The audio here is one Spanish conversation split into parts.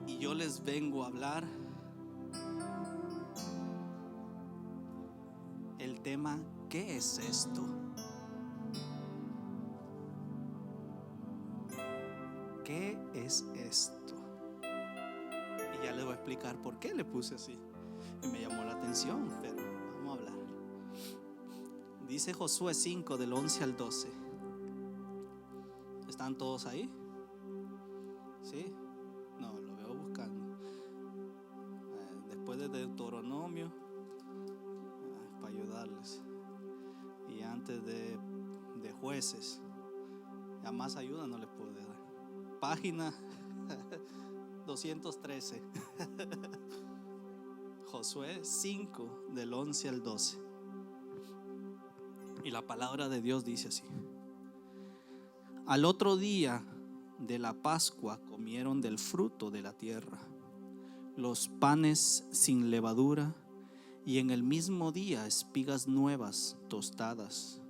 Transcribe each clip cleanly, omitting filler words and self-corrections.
Y yo les vengo a hablar el tema: ¿qué es esto? ¿Qué es esto? Y ya les voy a explicar por qué le puse así. Y me llamó la atención, pero vamos a hablar. Dice Josué 5 del 11 al 12. ¿Están todos ahí? ¿Sí? No, lo veo buscando. Después de Deuteronomio, para ayudarles. Y antes de Jueces. Ya más ayuda no les pude dar. Página 213. Josué 5 del 11 al 12. Y la palabra de Dios dice así: al otro día de la Pascua comieron del fruto de la tierra, los panes sin levadura, y en el mismo día espigas nuevas tostadas.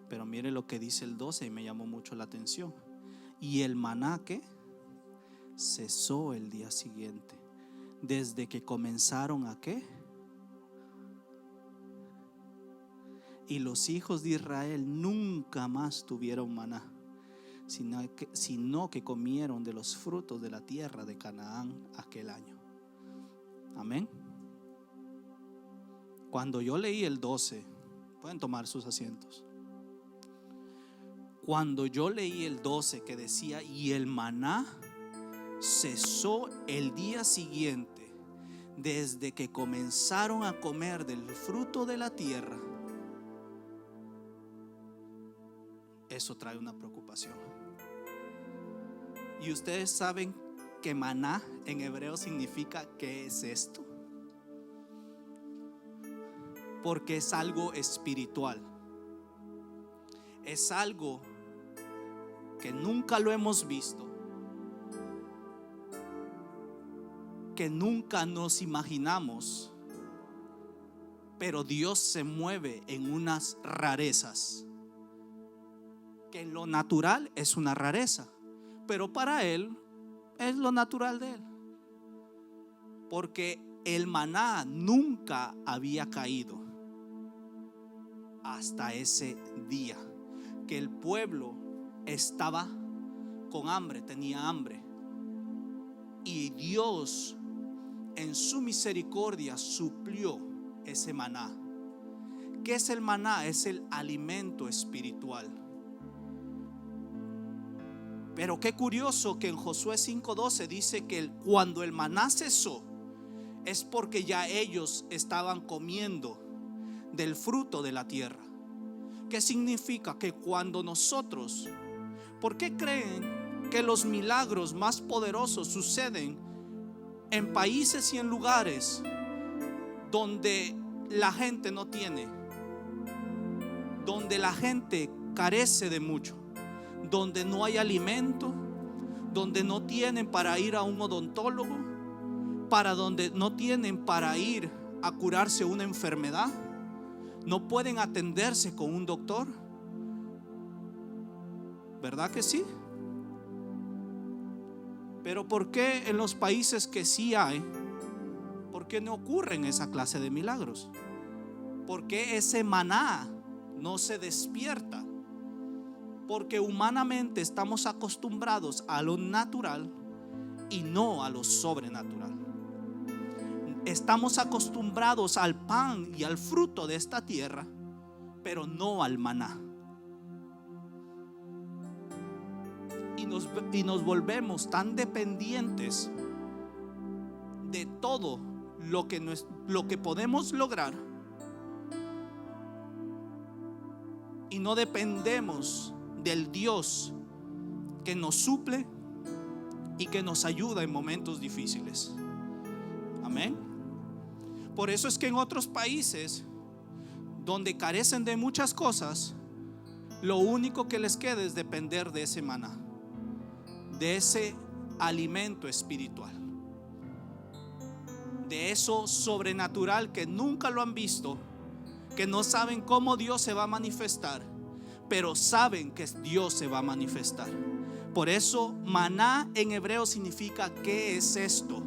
Pero mire lo que dice el 12 y me llamó mucho la atención. Y el maná que cesó el día siguiente, desde que comenzaron a ¿qué? Y los hijos de Israel nunca más tuvieron maná, sino que comieron de los frutos de la tierra de Canaán aquel año. Amén. Cuando yo leí el 12, pueden tomar sus asientos. Cuando yo leí el 12 que decía: y el maná cesó el día siguiente, desde que comenzaron a comer del fruto de la tierra, eso trae una preocupación. Y ustedes saben que maná en hebreo significa ¿qué es esto? Porque es algo espiritual. Es algo que nunca lo hemos visto, que nunca nos imaginamos, pero Dios se mueve en unas rarezas, que en lo natural es una rareza, pero para Él es lo natural de Él, porque el maná nunca había caído hasta ese día que el pueblo estaba con hambre, tenía hambre, y Dios en su misericordia suplió ese maná. ¿Qué es el maná? Es el alimento espiritual. Pero qué curioso que en Josué 5:12 dice que cuando el maná cesó, es porque ya ellos estaban comiendo del fruto de la tierra. ¿Qué significa? Que cuando nosotros, ¿por qué creen que los milagros más poderosos suceden en países y en lugares donde la gente no tiene, donde la gente carece de mucho, donde no hay alimento, donde no tienen para ir a un odontólogo, donde no tienen para ir a curarse una enfermedad, no pueden atenderse con un doctor? ¿Verdad que sí? Pero ¿por qué en los países que sí hay, por qué no ocurren esa clase de milagros? ¿Por qué ese maná no se despierta? Porque humanamente estamos acostumbrados a lo natural y no a lo sobrenatural. Estamos acostumbrados al pan y al fruto de esta tierra, pero no al maná. Y nos volvemos tan dependientes de todo lo que podemos lograr, y no dependemos del Dios que nos suple y que nos ayuda en momentos difíciles. Amén. Por eso es que en otros países donde carecen de muchas cosas, lo único que les queda es depender de ese maná, de ese alimento espiritual, de eso sobrenatural que nunca lo han visto, que no saben cómo Dios se va a manifestar, pero saben que Dios se va a manifestar. Por eso maná en hebreo significa ¿qué es esto?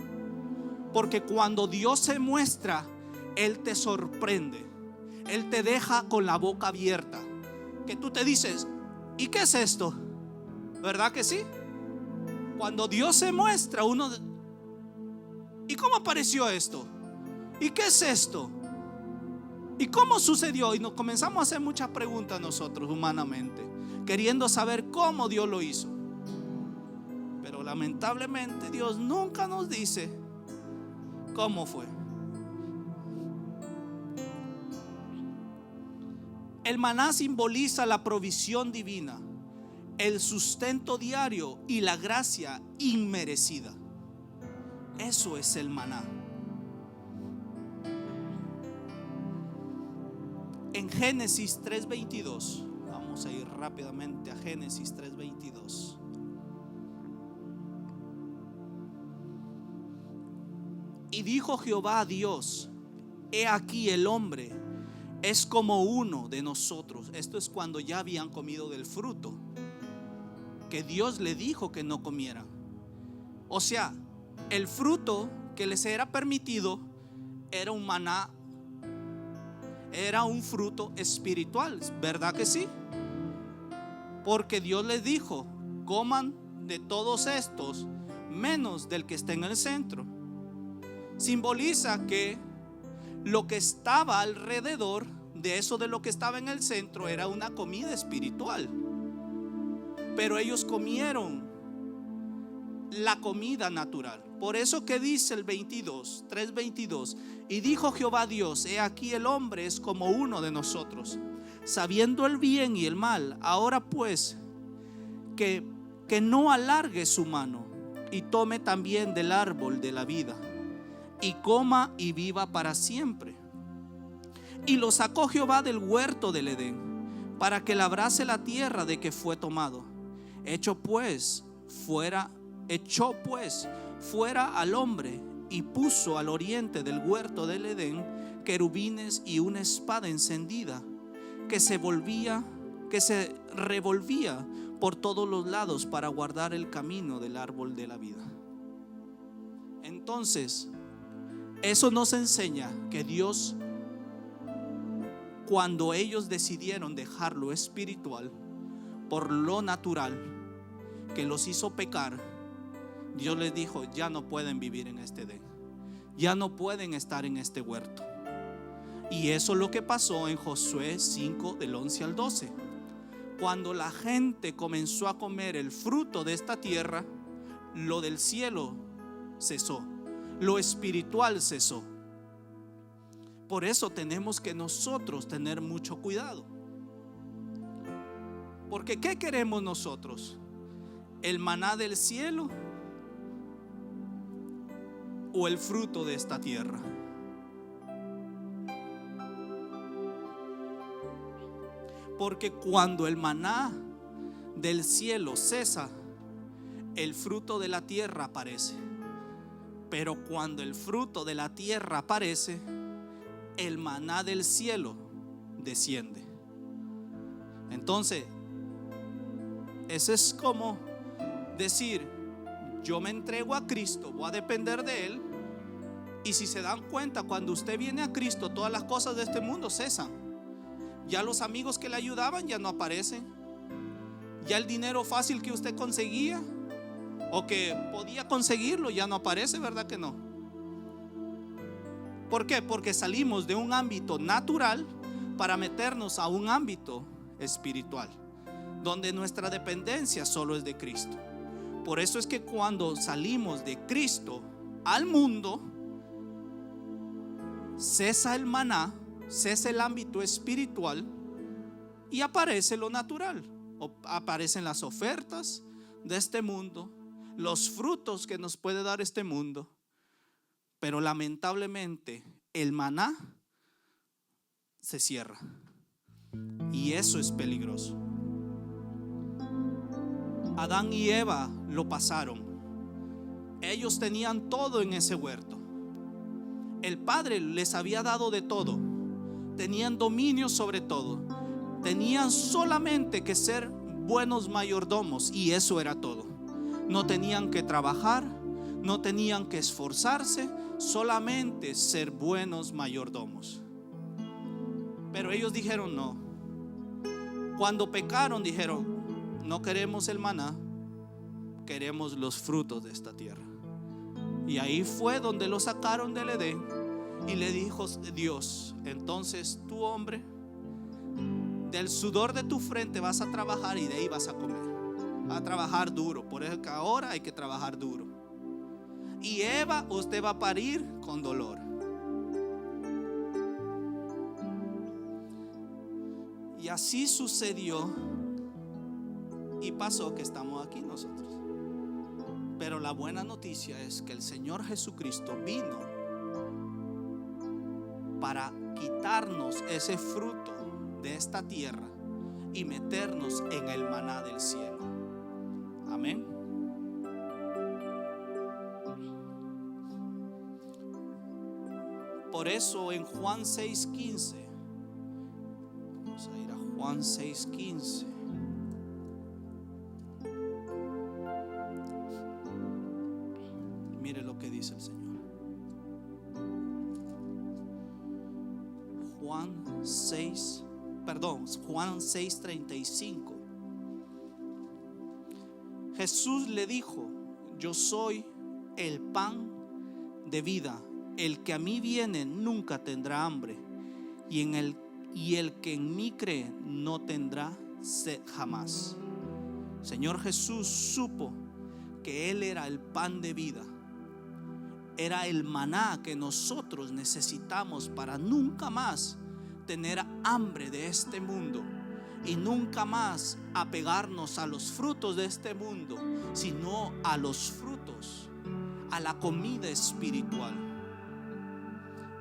Porque cuando Dios se muestra, Él te sorprende, Él te deja con la boca abierta, que tú te dices, ¿y qué es esto? ¿Verdad que sí? Cuando Dios se muestra, uno, ¿y cómo apareció esto? ¿Y qué es esto? ¿Y cómo sucedió? Y nos comenzamos a hacer muchas preguntas nosotros humanamente, queriendo saber cómo Dios lo hizo. Pero lamentablemente Dios nunca nos dice cómo fue. El maná simboliza la provisión divina, el sustento diario y la gracia inmerecida. Eso es el maná. En Génesis 3:22, vamos a ir rápidamente a Génesis 3:22. Y dijo Jehová a Dios: he aquí el hombre es como uno de nosotros. Esto es cuando ya habían comido del fruto que Dios le dijo que no comieran. O sea, el fruto que les era permitido era un maná, era un fruto espiritual, ¿verdad que sí? Porque Dios les dijo: coman de todos estos, menos del que está en el centro. Simboliza que lo que estaba alrededor de eso, de lo que estaba en el centro, era una comida espiritual. Pero ellos comieron la comida natural. Por eso que dice el 3:22, y dijo Jehová Dios: he aquí el hombre es como uno de nosotros, sabiendo el bien y el mal. Ahora pues que no alargue su mano y tome también del árbol de la vida y coma y viva para siempre. Y lo sacó Jehová del huerto del Edén para que labrase la tierra de que fue tomado. Echó pues fuera al hombre y puso al oriente del huerto del Edén querubines y una espada encendida que se revolvía por todos los lados para guardar el camino del árbol de la vida. Entonces, eso nos enseña que Dios, cuando ellos decidieron dejar lo espiritual por lo natural, que los hizo pecar, Dios les dijo: ya no pueden vivir en este Edén, ya no pueden estar en este huerto. Y eso es lo que pasó en Josué 5 del 11 al 12. Cuando la gente comenzó a comer el fruto de esta tierra, lo del cielo cesó, lo espiritual cesó. Por eso tenemos que nosotros tener mucho cuidado. Porque ¿qué queremos nosotros? ¿El maná del cielo o el fruto de esta tierra? Porque cuando el maná del cielo cesa, el fruto de la tierra aparece. Pero cuando el fruto de la tierra aparece, el maná del cielo desciende. Entonces, eso es como decir: yo me entrego a Cristo, voy a depender de Él. Y si se dan cuenta, cuando usted viene a Cristo, todas las cosas de este mundo cesan. Ya los amigos que le ayudaban ya no aparecen. Ya el dinero fácil que usted conseguía o que podía conseguirlo ya no aparece, ¿verdad que no? ¿Por qué? Porque salimos de un ámbito natural para meternos a un ámbito espiritual, donde nuestra dependencia solo es de Cristo. Por eso es que cuando salimos de Cristo al mundo, cesa el maná, cesa el ámbito espiritual y aparece lo natural. Aparecen las ofertas de este mundo, los frutos que nos puede dar este mundo. Pero lamentablemente el maná se cierra, y eso es peligroso. Adán y Eva lo pasaron. Ellos tenían todo en ese huerto. El Padre les había dado de todo. Tenían dominio sobre todo. Tenían solamente que ser buenos mayordomos, y eso era todo. No tenían que trabajar, no tenían que esforzarse, solamente ser buenos mayordomos. Pero ellos dijeron no. Cuando pecaron dijeron: no queremos el maná, queremos los frutos de esta tierra. Y ahí fue donde lo sacaron del Edén. Y le dijo Dios: entonces tú, hombre, del sudor de tu frente vas a trabajar y de ahí vas a comer. Vas a trabajar duro. Por eso que ahora hay que trabajar duro. Y Eva, usted va a parir con dolor. Y así sucedió. Y pasó que estamos aquí nosotros. Pero la buena noticia es que el Señor Jesucristo vino para quitarnos ese fruto de esta tierra y meternos en el maná del cielo. Amén. Por eso en Juan 6:15, vamos a ir a Juan 6:15. Mire lo que dice el Señor. Juan 6:35. Jesús le dijo: yo soy el pan de vida. El que a mí viene nunca tendrá hambre, y el que en mí cree no tendrá sed jamás. Señor Jesús supo que Él era el pan de vida. Era el maná que nosotros necesitamos para nunca más tener hambre de este mundo y nunca más apegarnos a los frutos de este mundo, sino a los frutos, a la comida espiritual.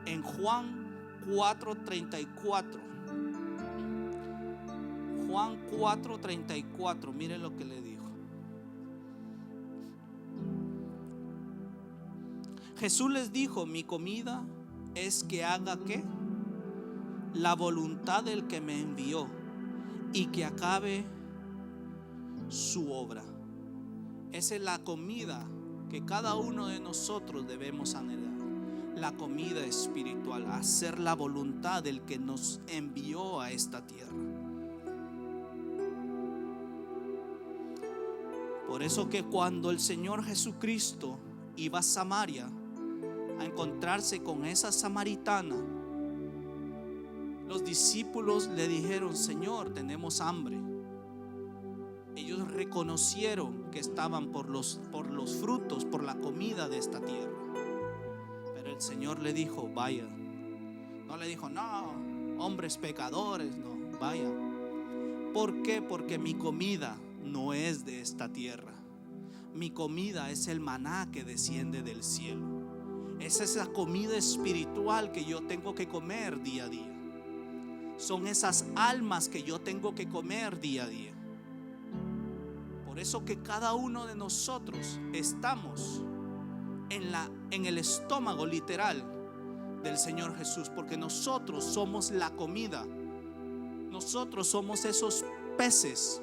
En Juan 4:34, Juan 4:34, miren lo que le dijo. Jesús les dijo: mi comida es que haga ¿qué? La voluntad del que me envió y que acabe su obra. Esa es la comida que cada uno de nosotros debemos anhelar. La comida espiritual, hacer la voluntad del que nos envió a esta tierra. Por eso que cuando el Señor Jesucristo iba a Samaria a encontrarse con esa samaritana, los discípulos le dijeron: Señor, tenemos hambre. Ellos reconocieron que estaban por los frutos, por la comida de esta tierra. Pero el Señor le dijo: vaya. No le dijo: no, hombres pecadores, no, vaya. ¿Por qué? Porque mi comida no es de esta tierra. Mi comida es el maná que desciende del cielo. Es esa comida espiritual que yo tengo que comer día a día. Son esas almas que yo tengo que comer día a día. Por eso que cada uno de nosotros estamos en el estómago literal del Señor Jesús, porque nosotros somos la comida. Nosotros somos esos peces.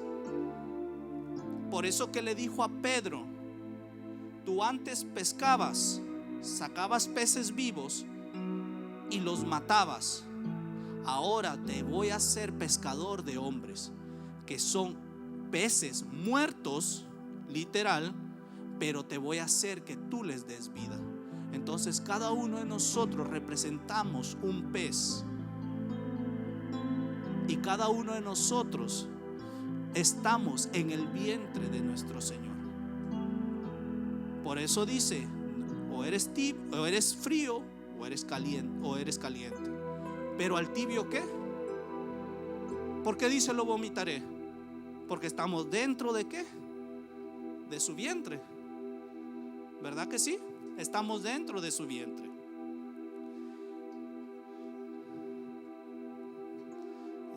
Por eso que le dijo a Pedro: tú antes pescabas, sacabas peces vivos y los matabas. Ahora te voy a hacer pescador de hombres, que son peces muertos, literal, pero te voy a hacer que tú les des vida. Entonces cada uno de nosotros representamos un pez, y cada uno de nosotros estamos en el vientre de nuestro Señor. Por eso dice: o eres tibio, o eres frío, o eres caliente. Pero al tibio, ¿qué? ¿Por qué dice lo vomitaré? Porque estamos dentro de ¿qué? De su vientre. ¿Verdad que sí? Estamos dentro de su vientre.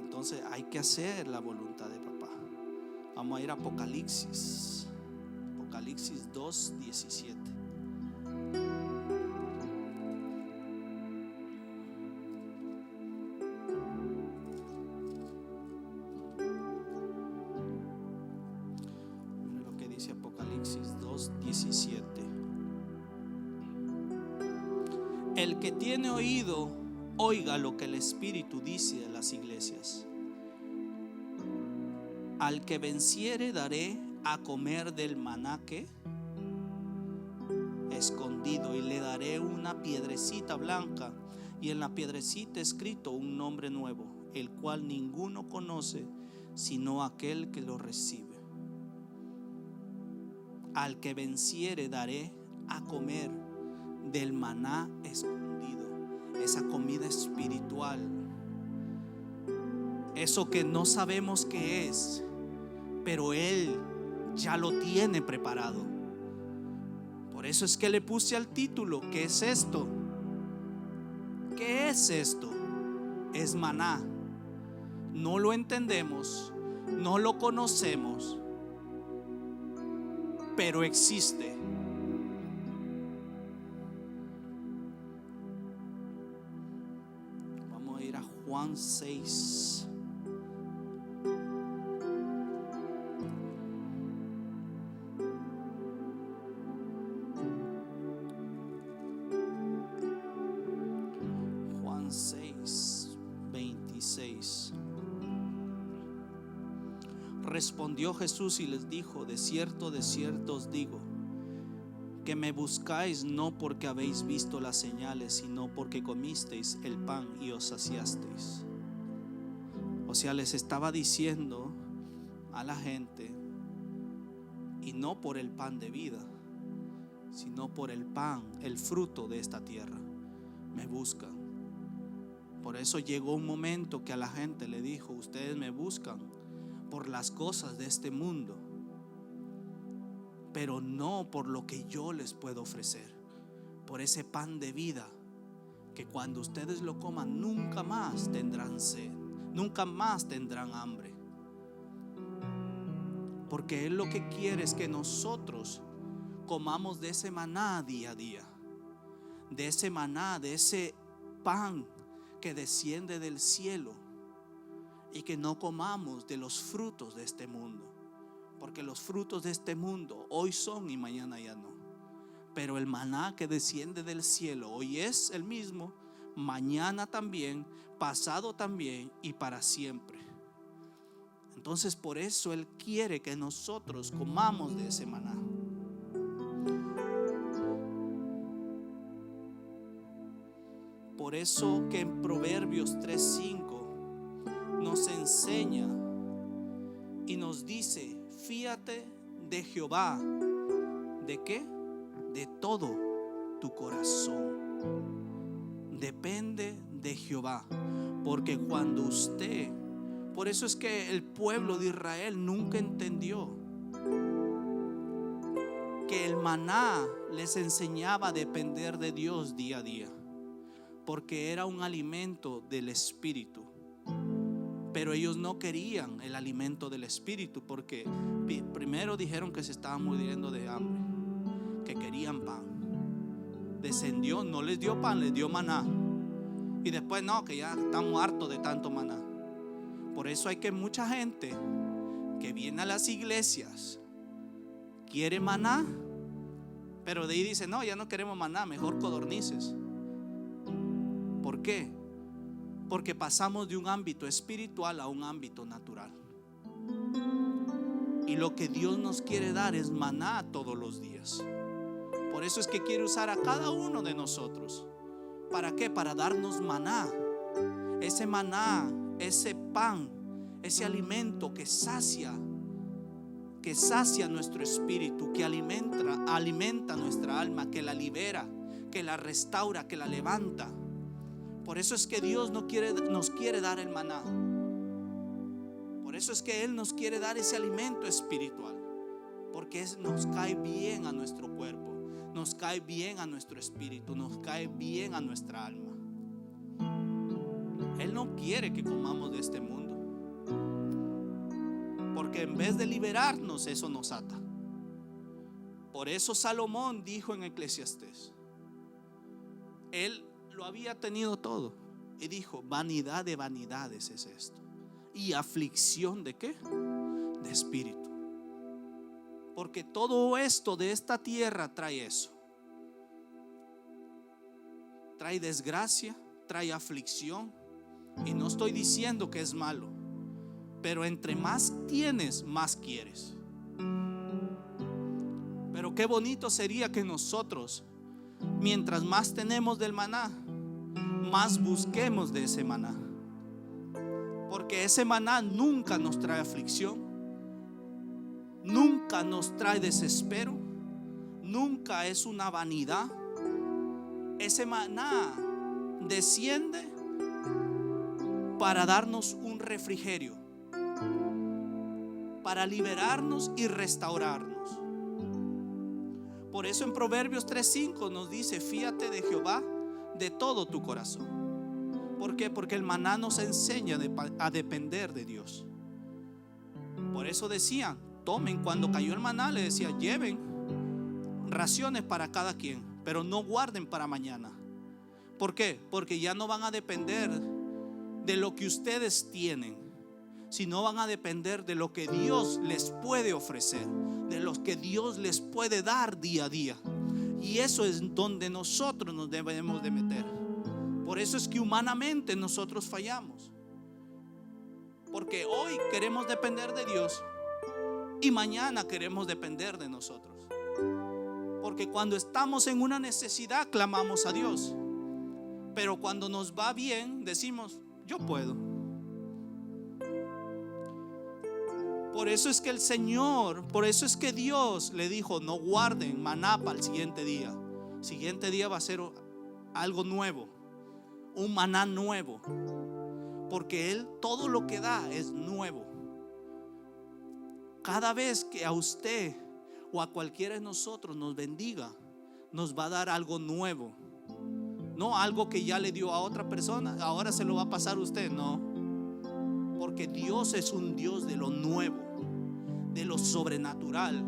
Entonces hay que hacer la voluntad de papá. Vamos a ir a Apocalipsis 2:17. 2:17. El que tiene oído, oiga lo que el Espíritu dice a las iglesias. Al que venciere daré a comer del maná que escondido, y le daré una piedrecita blanca, y en la piedrecita escrito un nombre nuevo, el cual ninguno conoce sino aquel que lo recibe. Al que venciere daré a comer del maná escondido, esa comida espiritual, eso que no sabemos qué es, pero Él ya lo tiene preparado. Por eso es que le puse al título: ¿qué es esto? ¿Qué es esto? Es maná. No lo entendemos, no lo conocemos, pero existe. Vamos a ir a Juan 6. Juan 6:26. Respondió Jesús y les dijo: de cierto os digo, que me buscáis no porque habéis visto las señales, sino porque comisteis el pan y os saciasteis. O sea, les estaba diciendo a la gente, y no por el pan de vida, sino por el pan, el fruto de esta tierra, me buscan. Por eso llegó un momento que a la gente le dijo: ustedes me buscan por las cosas de este mundo, pero no por lo que yo les puedo ofrecer, por ese pan de vida, que cuando ustedes lo coman nunca más tendrán sed, nunca más tendrán hambre. Porque Él lo que quiere es que nosotros comamos de ese maná día a día, de ese maná, de ese pan que desciende del cielo, y que no comamos de los frutos de este mundo, porque los frutos de este mundo hoy son y mañana ya no. Pero el maná que desciende del cielo hoy es el mismo, mañana también, pasado también y para siempre. Entonces por eso Él quiere que nosotros comamos de ese maná. Por eso que en Proverbios 3:5 nos enseña y nos dice: fíate de Jehová. ¿De qué? De todo tu corazón. Depende de Jehová. Porque cuando usted, por eso es que el pueblo de Israel nunca entendió que el maná les enseñaba a depender de Dios día a día, porque era un alimento del espíritu. Pero ellos no querían el alimento del espíritu, porque primero dijeron que se estaban muriendo de hambre, que querían pan. Descendió, no les dio pan, les dio maná. Y después no, que ya estamos hartos de tanto maná. Por eso hay que mucha gente que viene a las iglesias, quiere maná, pero de ahí dice: no, ya no queremos maná, mejor codornices. ¿Por qué? Porque pasamos de un ámbito espiritual a un ámbito natural. Y lo que Dios nos quiere dar es maná todos los días. Por eso es que quiere usar a cada uno de nosotros. ¿Para qué? Para darnos maná. Ese maná, ese pan, ese alimento que sacia nuestro espíritu, que alimenta nuestra alma, que la libera, que la restaura, que la levanta. Por eso es que Dios nos quiere dar el maná. Por eso es que Él nos quiere dar ese alimento espiritual, porque nos cae bien a nuestro cuerpo, nos cae bien a nuestro espíritu, nos cae bien a nuestra alma. Él no quiere que comamos de este mundo, porque en vez de liberarnos, eso nos ata. Por eso Salomón dijo en Eclesiastés, él lo había tenido todo, y dijo: vanidad de vanidades es esto, y aflicción de ¿qué? De espíritu. Porque todo esto de esta tierra trae eso. Trae desgracia, trae aflicción. Y no estoy diciendo que es malo, pero entre más tienes, más quieres. Pero qué bonito sería que nosotros, mientras más tenemos del maná, más busquemos de ese maná. Porque ese maná nunca nos trae aflicción, nunca nos trae desespero, nunca es una vanidad. Ese maná desciende para darnos un refrigerio, para liberarnos y restaurarnos. Por eso en Proverbios 3:5 nos dice: fíate de Jehová de todo tu corazón. ¿Por qué? Porque el maná nos enseña a depender de Dios. Por eso decían, tomen, cuando cayó el maná le decía, lleven raciones para cada quien, pero no guarden para mañana. ¿Por qué? Porque ya no van a depender de lo que ustedes tienen, sino van a depender de lo que Dios les puede ofrecer, de lo que Dios les puede dar día a día. Y eso es donde nosotros nos debemos de meter. Por eso es que humanamente nosotros fallamos, porque hoy queremos depender de Dios y mañana queremos depender de nosotros. Porque cuando estamos en una necesidad clamamos a Dios, pero cuando nos va bien decimos, yo puedo. Por eso es que el Señor, por eso es que Dios le dijo, no guarden maná para el siguiente día. El siguiente día va a ser algo nuevo, un maná nuevo, porque Él todo lo que da es nuevo. Cada vez que a usted o a cualquiera de nosotros nos bendiga, nos va a dar algo nuevo. No algo que ya le dio a otra persona, ahora se lo va a pasar a usted. No, porque Dios es un Dios de lo nuevo, de lo sobrenatural,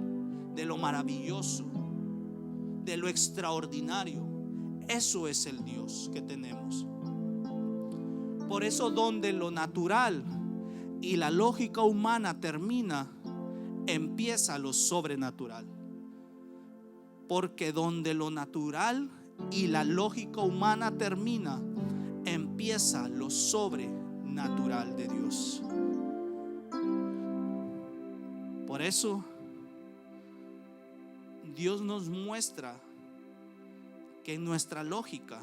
de lo maravilloso, de lo extraordinario. Eso es el Dios que tenemos. Por eso donde lo natural y la lógica humana termina, empieza lo sobrenatural. Porque donde lo natural y la lógica humana termina, empieza lo sobrenatural de Dios. Por eso Dios nos muestra que en nuestra lógica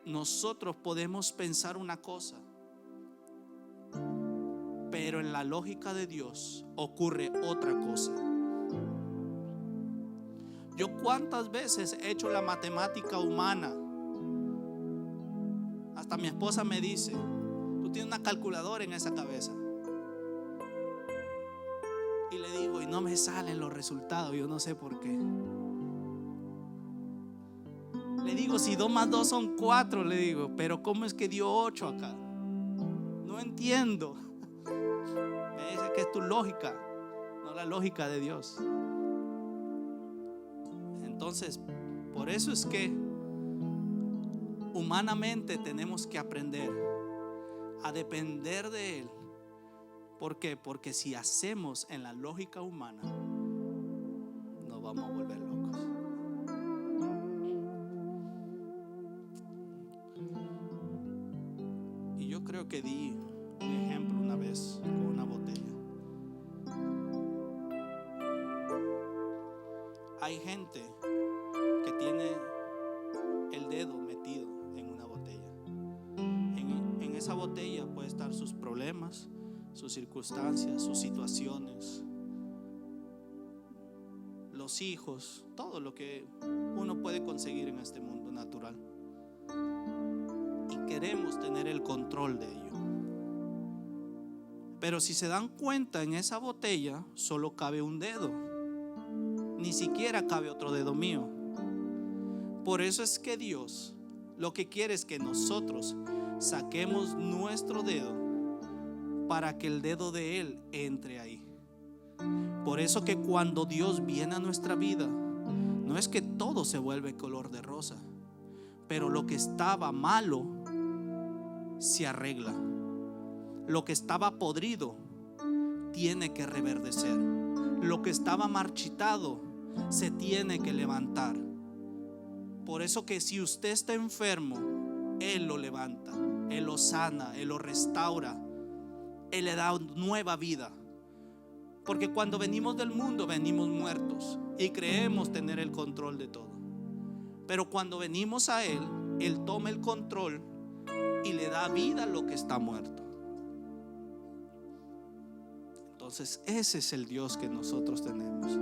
nosotros podemos pensar una cosa, pero en la lógica de Dios ocurre otra cosa. Yo cuántas veces he hecho la matemática humana. Hasta mi esposa me dice, tú tienes una calculadora en esa cabeza. Y le digo, y no me salen los resultados, yo no sé por qué. Le digo, si 2 más 2 son 4, le digo, pero ¿cómo es que dio 8 acá? No entiendo. Me dice que es tu lógica, no la lógica de Dios. Entonces, por eso es que humanamente tenemos que aprender a depender de Él. ¿Por qué? Porque si hacemos en la lógica humana, nos vamos a volver locos. Y yo creo que di un ejemplo una vez con una botella. Hay gente que tiene el dedo metido en una botella. En esa botella puede estar sus problemas, sus circunstancias, sus situaciones, los hijos, todo lo que uno puede conseguir en este mundo natural. Y queremos tener el control de ello. Pero si se dan cuenta, en esa botella solo cabe un dedo. Ni siquiera cabe otro dedo mío. Por eso es que Dios lo que quiere es que nosotros saquemos nuestro dedo para que el dedo de Él entre ahí. Por eso que cuando Dios viene a nuestra vida, no es que todo se vuelve color de rosa, pero lo que estaba malo se arregla. Lo que estaba podrido tiene que reverdecer. lo que estaba marchitado se tiene que levantar. Por eso que si usted está enfermo, Él lo levanta, Él lo sana, Él lo restaura, Él le da nueva vida. Porque cuando venimos del mundo venimos muertos y creemos tener el control de todo. Pero cuando venimos a Él, Él toma el control y le da vida a lo que está muerto. Entonces ese es el Dios que nosotros tenemos.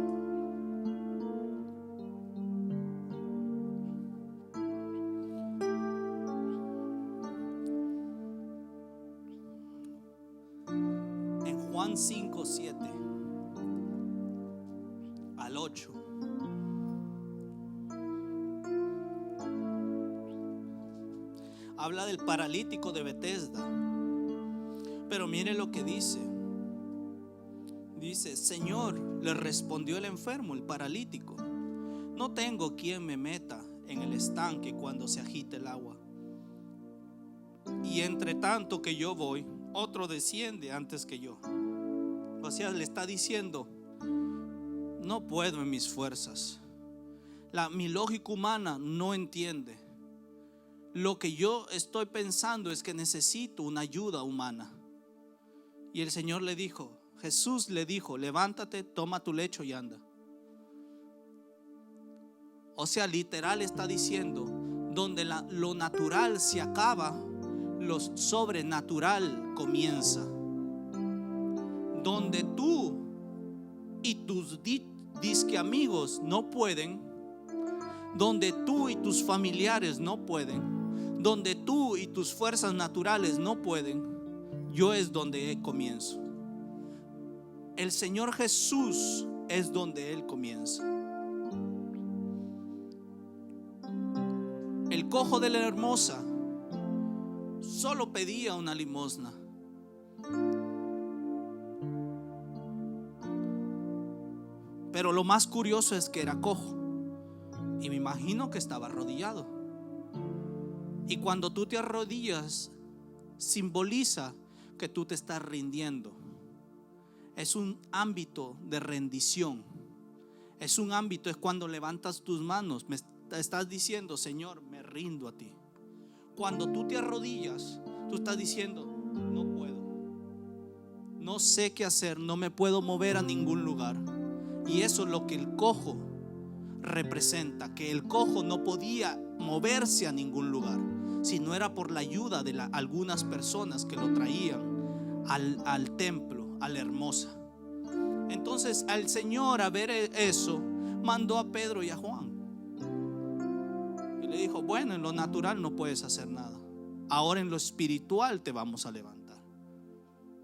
En Juan 5, 7 al 8 habla del paralítico de Betesda. Pero mire lo que dice. Dice: Señor, le respondió el enfermo, el paralítico, no tengo quien me meta en el estanque cuando se agite el agua. Y entre tanto que yo voy, otro desciende antes que yo. O sea, le está diciendo: no puedo en mis fuerzas. Mi lógica humana no entiende. Lo que yo estoy pensando es que necesito una ayuda humana. Y el Señor le dijo, Jesús le dijo: levántate, toma tu lecho y anda. O sea, literal está diciendo: donde lo natural se acaba, lo sobrenatural comienza. Donde tú y tus disque amigos no pueden, donde tú y tus familiares no pueden, donde tú y tus fuerzas naturales no pueden, yo es donde comienzo. El Señor Jesús es donde Él comienza. El cojo de la hermosa solo pedía una limosna. Pero lo más curioso es que era cojo, y me imagino que estaba arrodillado. Y cuando tú te arrodillas, simboliza que tú te estás rindiendo. Es un ámbito de rendición. Es un ámbito, es cuando levantas tus manos, me estás diciendo: Señor, me rindo a ti. Cuando tú te arrodillas, tú estás diciendo: no puedo, no sé qué hacer, no me puedo mover a ningún lugar. Y eso es lo que el cojo representa, que el cojo no podía moverse a ningún lugar si no era por la ayuda de algunas personas que lo traían al templo, a la hermosa. Entonces al Señor, a ver eso, mandó a Pedro y a Juan y le dijo: bueno, en lo natural no puedes hacer nada, ahora en lo espiritual te vamos a levantar.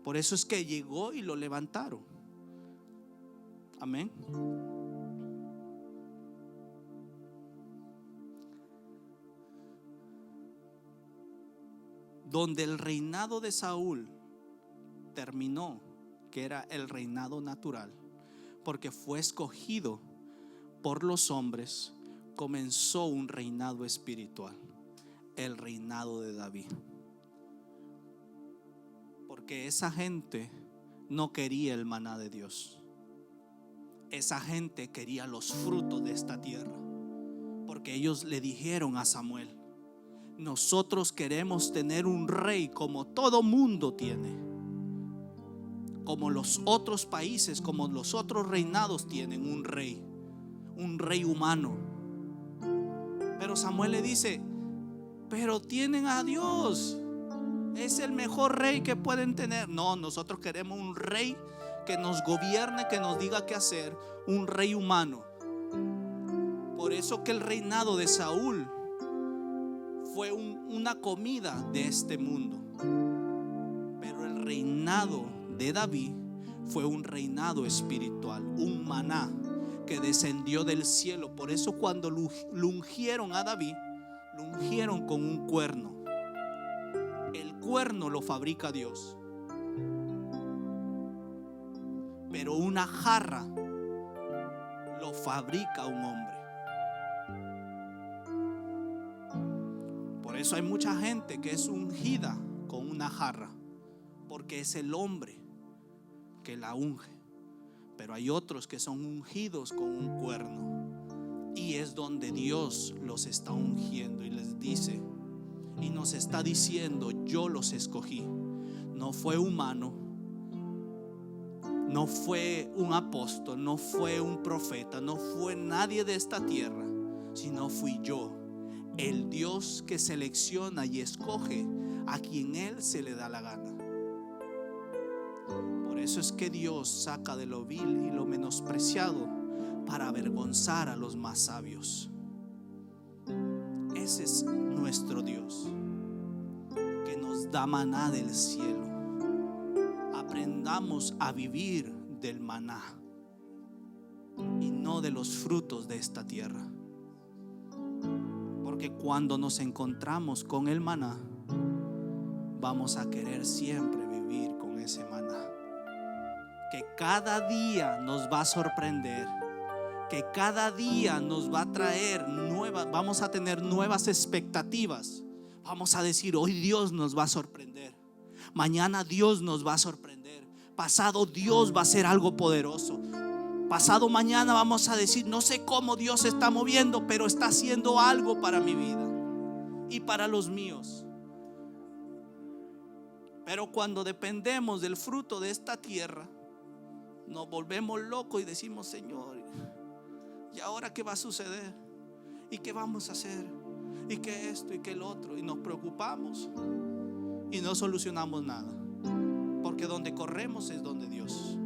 Por eso es que llegó y lo levantaron. Amén. Donde el reinado de Saúl terminó, que era el reinado natural, porque fue escogido por los hombres, comenzó un reinado espiritual, el reinado de David. Porque esa gente no quería el maná de Dios. Esa gente quería los frutos de esta tierra, porque ellos le dijeron a Samuel: nosotros queremos tener un rey como todo mundo tiene, como los otros países, como los otros reinados tienen un rey humano. Pero Samuel le dice: pero tienen a Dios, es el mejor rey que pueden tener. No, nosotros queremos un rey que nos gobierne, que nos diga qué hacer, un rey humano. Por eso que el reinado de Saúl fue una comida de este mundo, pero el reinado de David fue un reinado espiritual, un maná que descendió del cielo. Por eso cuando lo ungieron a David, lo ungieron con un cuerno. El cuerno lo fabrica Dios, pero una jarra lo fabrica un hombre. Por eso hay mucha gente que es ungida con una jarra, porque es el hombre que la unge. pero hay otros que son ungidos con un cuerno, y es donde Dios los está ungiendo y les dice y nos está diciendo: yo los escogí. No fue humano, no fue un apóstol, no fue un profeta, no fue nadie de esta tierra, sino fui yo, el Dios que selecciona y escoge a quien Él se le da la gana. Por eso es que Dios saca de lo vil y lo menospreciado para avergonzar a los más sabios. Ese es nuestro Dios, que nos da maná del cielo. Aprendamos a vivir del maná y no de los frutos de esta tierra, porque cuando nos encontramos con el maná, vamos a querer siempre vivir con ese maná, que cada día nos va a sorprender, que cada día nos va a traer nuevas, vamos a tener nuevas expectativas. Vamos a decir: hoy Dios nos va a sorprender, mañana Dios nos va a sorprender, pasado Dios va a hacer algo poderoso, pasado mañana vamos a decir: no sé cómo Dios se está moviendo, pero está haciendo algo para mi vida y para los míos. Pero cuando dependemos del fruto de esta tierra, nos volvemos locos y decimos: Señor, ¿y ahora qué va a suceder? ¿Y qué vamos a hacer? ¿Y qué esto? ¿Y qué el otro? Y nos preocupamos y no solucionamos nada, porque donde corremos es donde Dios.